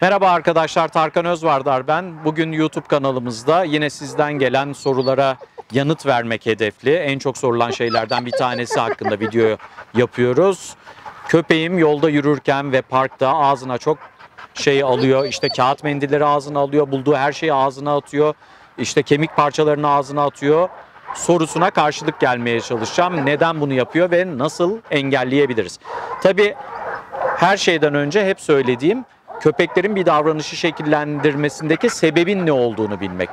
Merhaba arkadaşlar, Tarkan Özvardar ben. Bugün YouTube kanalımızda yine sizden gelen sorulara yanıt vermek hedefli. En çok sorulan şeylerden bir tanesi hakkında video yapıyoruz. Köpeğim yolda yürürken ve parkta ağzına çok şey alıyor. İşte kağıt mendilleri ağzına alıyor, bulduğu her şeyi ağzına atıyor. İşte kemik parçalarını ağzına atıyor. Sorusuna karşılık gelmeye çalışacağım. Neden bunu yapıyor ve nasıl engelleyebiliriz? Tabii her şeyden önce hep söylediğim, köpeklerin bir davranışı şekillendirmesindeki sebebin ne olduğunu bilmek.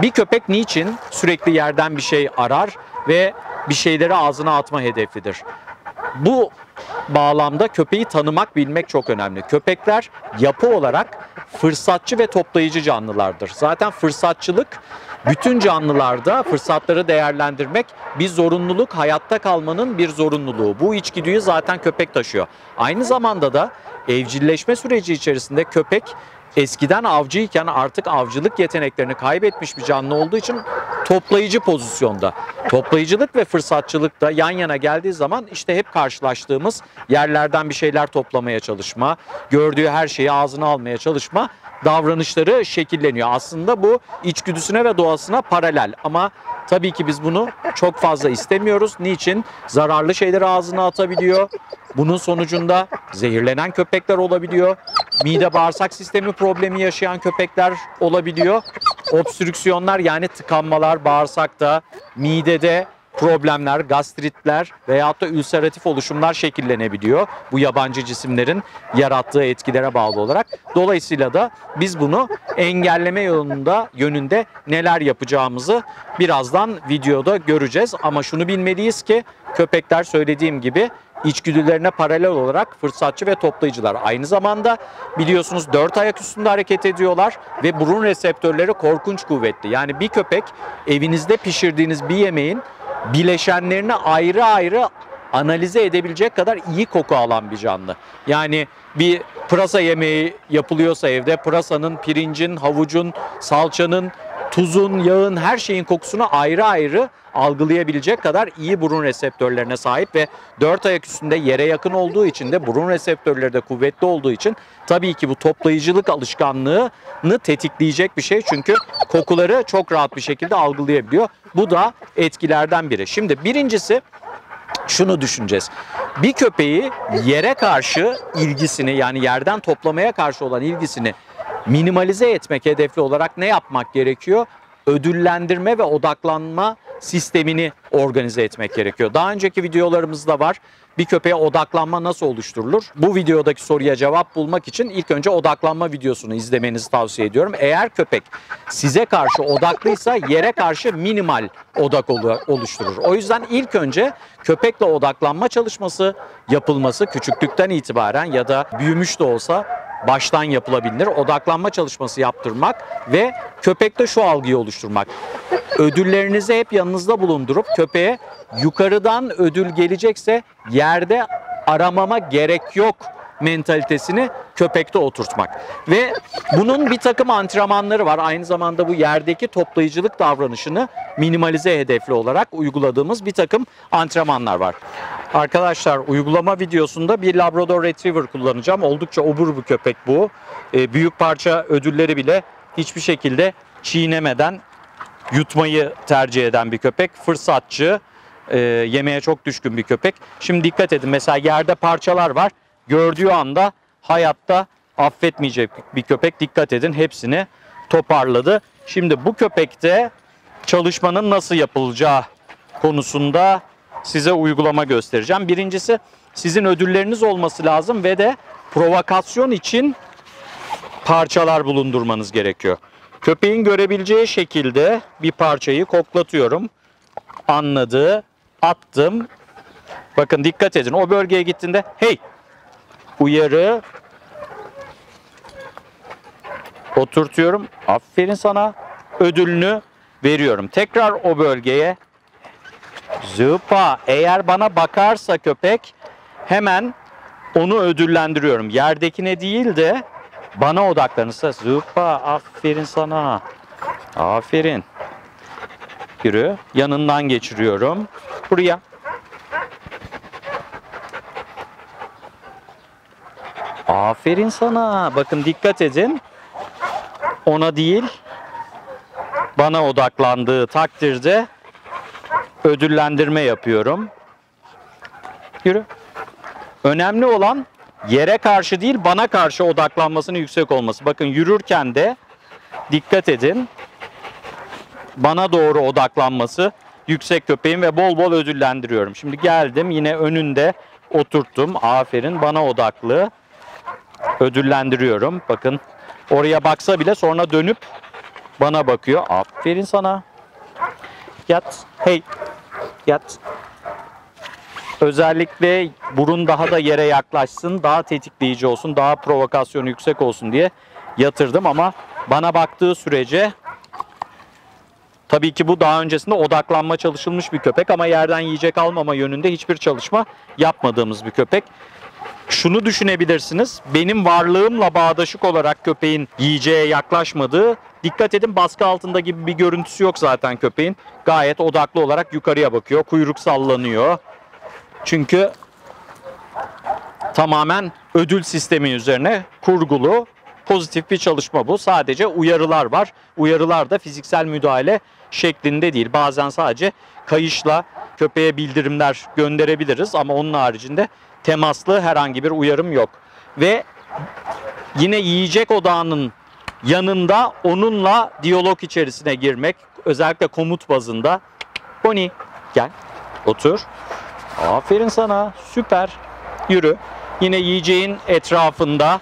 Bir köpek niçin sürekli yerden bir şey arar ve bir şeyleri ağzına atma hedeflidir? Bu bağlamda köpeği tanımak, bilmek çok önemli. Köpekler yapı olarak fırsatçı ve toplayıcı canlılardır. Zaten fırsatçılık bütün canlılarda fırsatları değerlendirmek bir zorunluluk, hayatta kalmanın bir zorunluluğu. Bu içgüdüyü zaten köpek taşıyor. Aynı zamanda da evcilleşme süreci içerisinde köpek eskiden avcıyken artık avcılık yeteneklerini kaybetmiş bir canlı olduğu için toplayıcı pozisyonda. Toplayıcılık ve fırsatçılık da yan yana geldiği zaman işte hep karşılaştığımız yerlerden bir şeyler toplamaya çalışma, gördüğü her şeyi ağzına almaya çalışma davranışları şekilleniyor. Aslında bu içgüdüsüne ve doğasına paralel ama tabii ki biz bunu çok fazla istemiyoruz. Niçin? Zararlı şeyleri ağzına atabiliyor. Bunun sonucunda zehirlenen köpekler olabiliyor. Mide bağırsak sistemi problemi yaşayan köpekler olabiliyor. Obstrüksiyonlar yani tıkanmalar bağırsakta, midede problemler, gastritler veyahut da ülseratif oluşumlar şekillenebiliyor. Bu yabancı cisimlerin yarattığı etkilere bağlı olarak. Dolayısıyla da biz bunu engelleme yönünde neler yapacağımızı birazdan videoda göreceğiz. Ama şunu bilmeliyiz ki köpekler söylediğim gibi içgüdülerine paralel olarak fırsatçı ve toplayıcılar. Aynı zamanda biliyorsunuz 4 ayak üstünde hareket ediyorlar ve burun reseptörleri korkunç kuvvetli. Yani bir köpek evinizde pişirdiğiniz bir yemeğin bileşenlerini ayrı ayrı analize edebilecek kadar iyi koku alan bir canlı. Yani bir pırasa yemeği yapılıyorsa evde pırasanın, pirincin, havucun, salçanın, tuzun, yağın, her şeyin kokusunu ayrı ayrı algılayabilecek kadar iyi burun reseptörlerine sahip ve 4 ayak üstünde yere yakın olduğu için de burun reseptörleri de kuvvetli olduğu için tabii ki bu toplayıcılık alışkanlığını tetikleyecek bir şey. Çünkü kokuları çok rahat bir şekilde algılayabiliyor. Bu da etkilerden biri. Şimdi birincisi şunu düşüneceğiz. Bir köpeği yere karşı ilgisini, yani yerden toplamaya karşı olan ilgisini minimalize etmek hedefli olarak ne yapmak gerekiyor? Ödüllendirme ve odaklanma sistemini organize etmek gerekiyor. Daha önceki videolarımızda var. Bir köpeğe odaklanma nasıl oluşturulur? Bu videodaki soruya cevap bulmak için ilk önce odaklanma videosunu izlemenizi tavsiye ediyorum. Eğer köpek size karşı odaklıysa yere karşı minimal odak oluşturur. O yüzden ilk önce köpekle odaklanma çalışması yapılması küçüklükten itibaren ya da büyümüş de olsa baştan yapılabilir. Odaklanma çalışması yaptırmak ve köpekte şu algıyı oluşturmak. Ödüllerinizi hep yanınızda bulundurup köpeğe yukarıdan ödül gelecekse yerde aramama gerek yok mentalitesini köpekte oturtmak. Ve bunun bir takım antrenmanları var. Aynı zamanda bu yerdeki toplayıcılık davranışını minimalize hedefli olarak uyguladığımız bir takım antrenmanlar var. Arkadaşlar uygulama videosunda bir Labrador Retriever kullanacağım. Oldukça obur bir köpek bu. Büyük parça ödülleri bile hiçbir şekilde çiğnemeden yutmayı tercih eden bir köpek. Fırsatçı, yemeğe çok düşkün bir köpek. Şimdi dikkat edin, mesela yerde parçalar var. Gördüğü anda hayatta affetmeyecek bir köpek. Dikkat edin, hepsini toparladı. Şimdi bu köpekte çalışmanın nasıl yapılacağı konusunda size uygulama göstereceğim. Birincisi, sizin ödülleriniz olması lazım ve de provokasyon için parçalar bulundurmanız gerekiyor. Köpeğin görebileceği şekilde bir parçayı koklatıyorum. Anladı. Attım. Bakın dikkat edin. O bölgeye gittiğinde hey! Uyarı. Oturtuyorum. Aferin sana. Ödülünü veriyorum. Tekrar o bölgeye. Zıpa. Eğer bana bakarsa köpek hemen onu ödüllendiriyorum. Yerdekine değil de bana odaklanırsa zıpa. Aferin sana. Aferin. Yürü. Yanından geçiriyorum. Buraya. Aferin sana. Bakın dikkat edin. Ona değil, bana odaklandığı takdirde ödüllendirme yapıyorum. Yürü. Önemli olan yere karşı değil, bana karşı odaklanmasının yüksek olması. Bakın yürürken de dikkat edin. Bana doğru odaklanması yüksek köpeğin ve bol bol ödüllendiriyorum. Şimdi geldim, yine önünde oturttum. Aferin, bana odaklı. Ödüllendiriyorum. Bakın oraya baksa bile sonra dönüp bana bakıyor. Aferin sana. Yat. Hey. Yat. Özellikle burun daha da yere yaklaşsın, daha tetikleyici olsun, daha provokasyonu yüksek olsun diye yatırdım ama bana baktığı sürece tabii ki bu daha öncesinde odaklanma çalışılmış bir köpek ama yerden yiyecek almama yönünde hiçbir çalışma yapmadığımız bir köpek. Şunu düşünebilirsiniz, benim varlığımla bağdaşık olarak köpeğin yiyeceğe yaklaşmadığı, dikkat edin baskı altında gibi bir görüntüsü yok zaten köpeğin. Gayet odaklı olarak yukarıya bakıyor, kuyruk sallanıyor. Çünkü tamamen ödül sistemi üzerine kurgulu pozitif bir çalışma bu. Sadece uyarılar var. Uyarılar da fiziksel müdahale şeklinde değil. Bazen sadece kayışla köpeğe bildirimler gönderebiliriz ama onun haricinde temaslı herhangi bir uyarım yok. Ve yine yiyecek odağının yanında onunla diyalog içerisine girmek, özellikle komut bazında. Pony gel, otur. Aferin sana, süper. Yürü. Yine yiyeceğin etrafında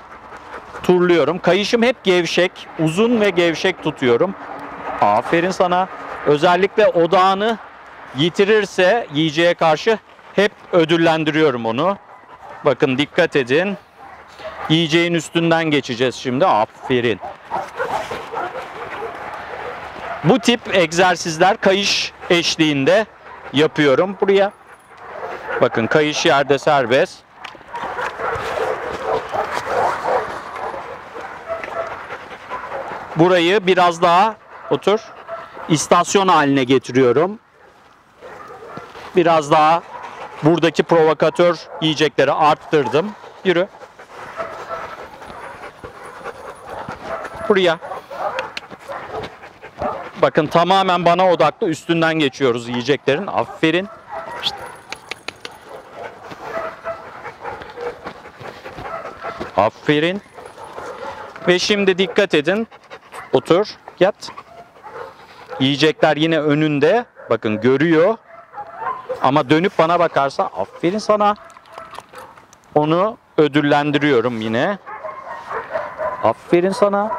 turluyorum. Kayışım hep gevşek, uzun ve gevşek tutuyorum. Aferin sana. Özellikle odağını yitirirse yiyeceğe karşı hep ödüllendiriyorum onu. Bakın dikkat edin. Yiyeceğin üstünden geçeceğiz şimdi. Aferin. Bu tip egzersizler kayış eşliğinde yapıyorum. Buraya. Bakın kayış yerde serbest. Burayı biraz daha otur. İstasyon haline getiriyorum. Biraz daha buradaki provokatör yiyecekleri arttırdım. Yürü. Buraya. Bakın tamamen bana odaklı, üstünden geçiyoruz yiyeceklerin. Aferin. Aferin. Ve şimdi dikkat edin. Otur, yat. Yiyecekler yine önünde. Bakın görüyor. Ama dönüp bana bakarsa aferin sana. Onu ödüllendiriyorum yine. Aferin sana.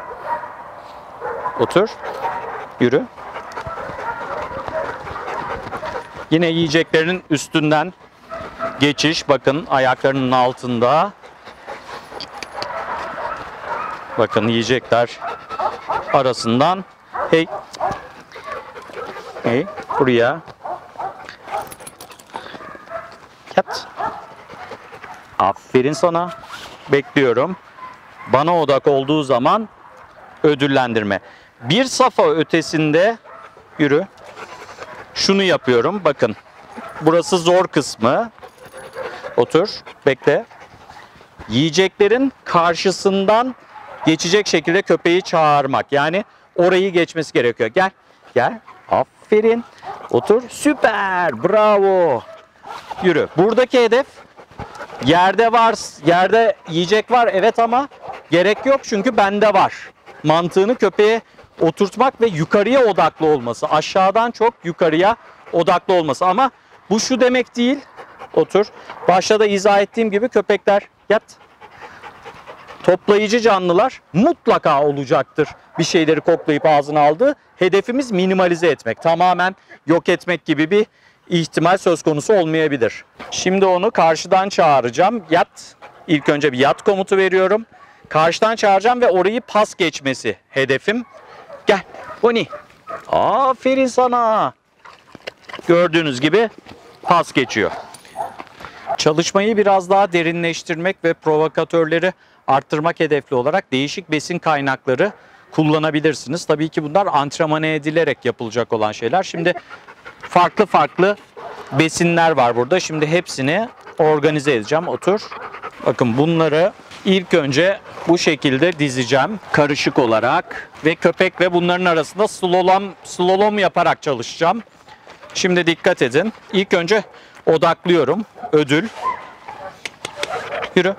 Otur. Yürü. Yine yiyeceklerin üstünden geçiş. Bakın ayaklarının altında. Bakın yiyecekler arasından. Hey. Hey. Buraya. Yat. Aferin sana. Bekliyorum. Bana odak olduğu zaman ödüllendirme. Bir safa ötesinde yürü. Şunu yapıyorum. Bakın. Burası zor kısmı. Otur. Bekle. Yiyeceklerin karşısından geçecek şekilde köpeği çağırmak. Yani orayı geçmesi gerekiyor. Gel. Gel. Aferin. Otur. Süper. Bravo. Yürü. Buradaki hedef yerde var. Yerde yiyecek var. Evet ama gerek yok çünkü bende var. Mantığını köpeğe oturtmak ve yukarıya odaklı olması. Aşağıdan çok yukarıya odaklı olması. Ama bu şu demek değil. Otur. Başta da izah ettiğim gibi köpekler yat. Toplayıcı canlılar mutlaka olacaktır. Bir şeyleri koklayıp ağzına aldığı. Hedefimiz minimalize etmek. Tamamen yok etmek gibi bir ihtimal söz konusu olmayabilir. Şimdi onu karşıdan çağıracağım. Yat. İlk önce bir yat komutu veriyorum. Karşıdan çağıracağım ve orayı pas geçmesi hedefim. Gel. Pony. Aferin sana. Gördüğünüz gibi pas geçiyor. Çalışmayı biraz daha derinleştirmek ve provokatörleri arttırmak hedefli olarak değişik besin kaynakları kullanabilirsiniz. Tabii ki bunlar antrenmana edilerek yapılacak olan şeyler. Şimdi farklı farklı besinler var burada. Şimdi hepsini organize edeceğim. Otur. Bakın bunları İlk önce bu şekilde dizeceğim karışık olarak ve köpekle bunların arasında slalom yaparak çalışacağım. Şimdi dikkat edin. İlk önce odaklıyorum. Ödül. Yürü.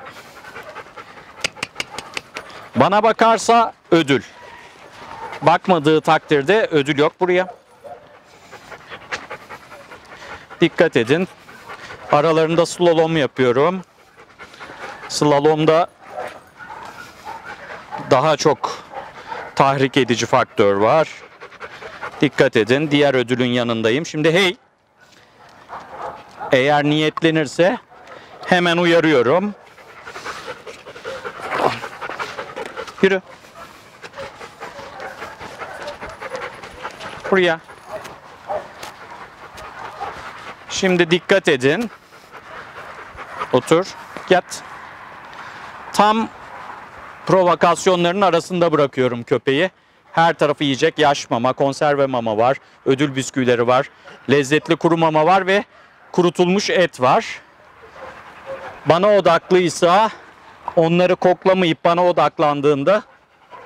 Bana bakarsa ödül. Bakmadığı takdirde ödül yok buraya. Dikkat edin. Aralarında slalom yapıyorum. Slalomda daha çok tahrik edici faktör var. Dikkat edin. Diğer ödülün yanındayım. Şimdi hey. Eğer niyetlenirse hemen uyarıyorum. Yürü. Buraya. Şimdi dikkat edin. Otur. Yat. Tam provokasyonların arasında bırakıyorum köpeği. Her tarafı yiyecek yaş mama, konserve mama var. Ödül bisküvileri var. Lezzetli kuru mama var ve kurutulmuş et var. Bana odaklıysa onları koklamayıp bana odaklandığında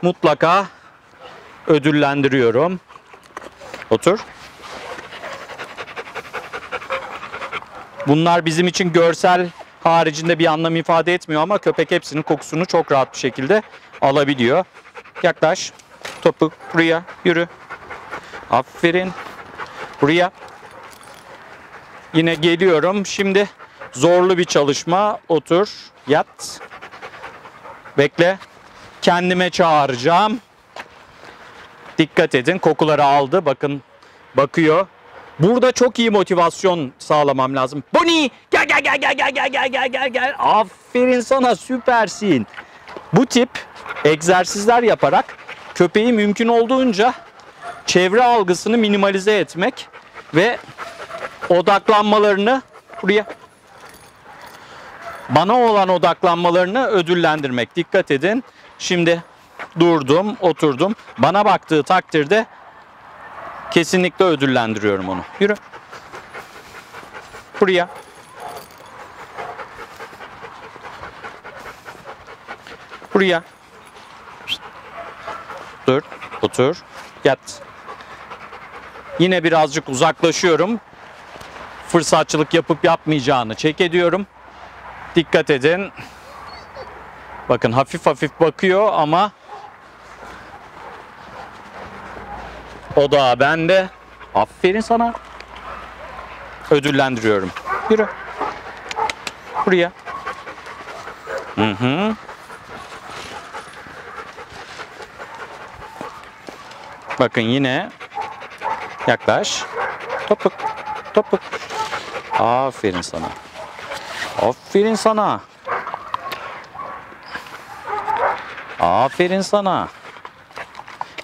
mutlaka ödüllendiriyorum. Otur. Bunlar bizim için görsel haricinde bir anlam ifade etmiyor ama köpek hepsinin kokusunu çok rahat bir şekilde alabiliyor. Yaklaş. Topu buraya. Yürü. Aferin. Buraya. Yine geliyorum. Şimdi zorlu bir çalışma. Otur. Yat. Bekle. Kendime çağıracağım. Dikkat edin. Kokuları aldı. Bakın. Bakıyor. Burada çok iyi motivasyon sağlamam lazım. Bonnie, gel gel gel gel gel gel gel gel gel gel. Aferin sana, süpersin. Bu tip egzersizler yaparak köpeği mümkün olduğunca çevre algısını minimalize etmek ve odaklanmalarını buraya bana olan odaklanmalarını ödüllendirmek. Dikkat edin. Şimdi durdum, oturdum. Bana baktığı takdirde kesinlikle ödüllendiriyorum onu. Yürü. Buraya. Buraya. Dur. Otur. Yat. Yine birazcık uzaklaşıyorum. Fırsatçılık yapıp yapmayacağını check ediyorum. Dikkat edin. Bakın hafif hafif bakıyor ama o da bende. Aferin sana. Ödüllendiriyorum. Yürü. Buraya. Hı hı. Bakın yine yaklaş. Topuk. Topuk. Aferin sana. Aferin sana. Aferin sana.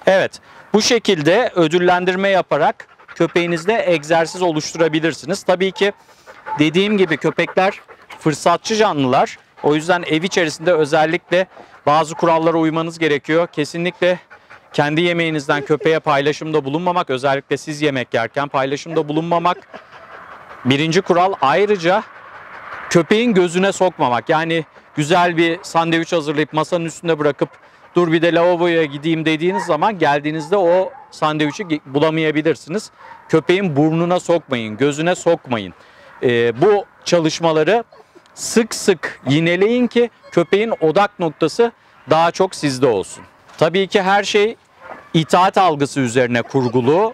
Evet. Bu şekilde ödüllendirme yaparak köpeğinizde egzersiz oluşturabilirsiniz. Tabii ki dediğim gibi köpekler fırsatçı canlılar. O yüzden ev içerisinde özellikle bazı kurallara uymanız gerekiyor. Kesinlikle kendi yemeğinizden köpeğe paylaşımda bulunmamak, özellikle siz yemek yerken paylaşımda bulunmamak birinci kural. Ayrıca köpeğin gözüne sokmamak. Yani güzel bir sandviç hazırlayıp masanın üstünde bırakıp dur bir de lavaboya gideyim dediğiniz zaman geldiğinizde o sandviçi bulamayabilirsiniz. Köpeğin burnuna sokmayın, gözüne sokmayın. Bu çalışmaları sık sık yineleyin ki köpeğin odak noktası daha çok sizde olsun. Tabii ki her şey itaat algısı üzerine kurgulu.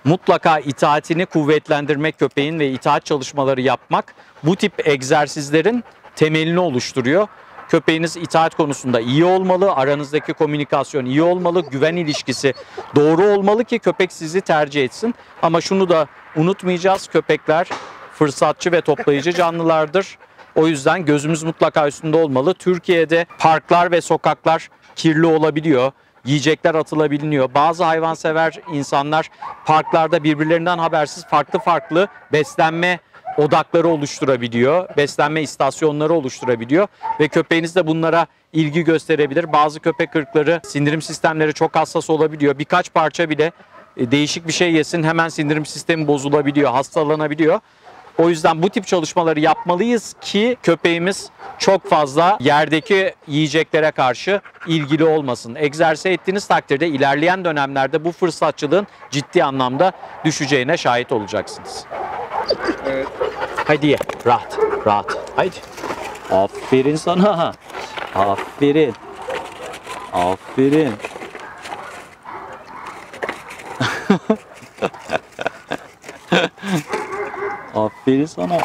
Mutlaka itaatini kuvvetlendirmek köpeğin ve itaat çalışmaları yapmak bu tip egzersizlerin temelini oluşturuyor. Köpeğiniz itaat konusunda iyi olmalı, aranızdaki komünikasyon iyi olmalı, güven ilişkisi doğru olmalı ki köpek sizi tercih etsin. Ama şunu da unutmayacağız, köpekler fırsatçı ve toplayıcı canlılardır. O yüzden gözümüz mutlaka üstünde olmalı. Türkiye'de parklar ve sokaklar kirli olabiliyor. Yiyecekler atılabiliyor. Bazı hayvansever insanlar parklarda birbirlerinden habersiz farklı beslenme odakları oluşturabiliyor. Beslenme istasyonları oluşturabiliyor ve köpeğiniz de bunlara ilgi gösterebilir. Bazı köpek ırkları sindirim sistemleri çok hassas olabiliyor. Birkaç parça bile değişik bir şey yesin hemen sindirim sistemi bozulabiliyor, hastalanabiliyor. O yüzden bu tip çalışmaları yapmalıyız ki köpeğimiz çok fazla yerdeki yiyeceklere karşı ilgili olmasın. Egzersiz ettiğiniz takdirde ilerleyen dönemlerde bu fırsatçılığın ciddi anlamda düşeceğine şahit olacaksınız. Evet. Haydi ye. Rahat. Rahat. Haydi. Aferin sana. Aferin. Aferin. Aferin sana.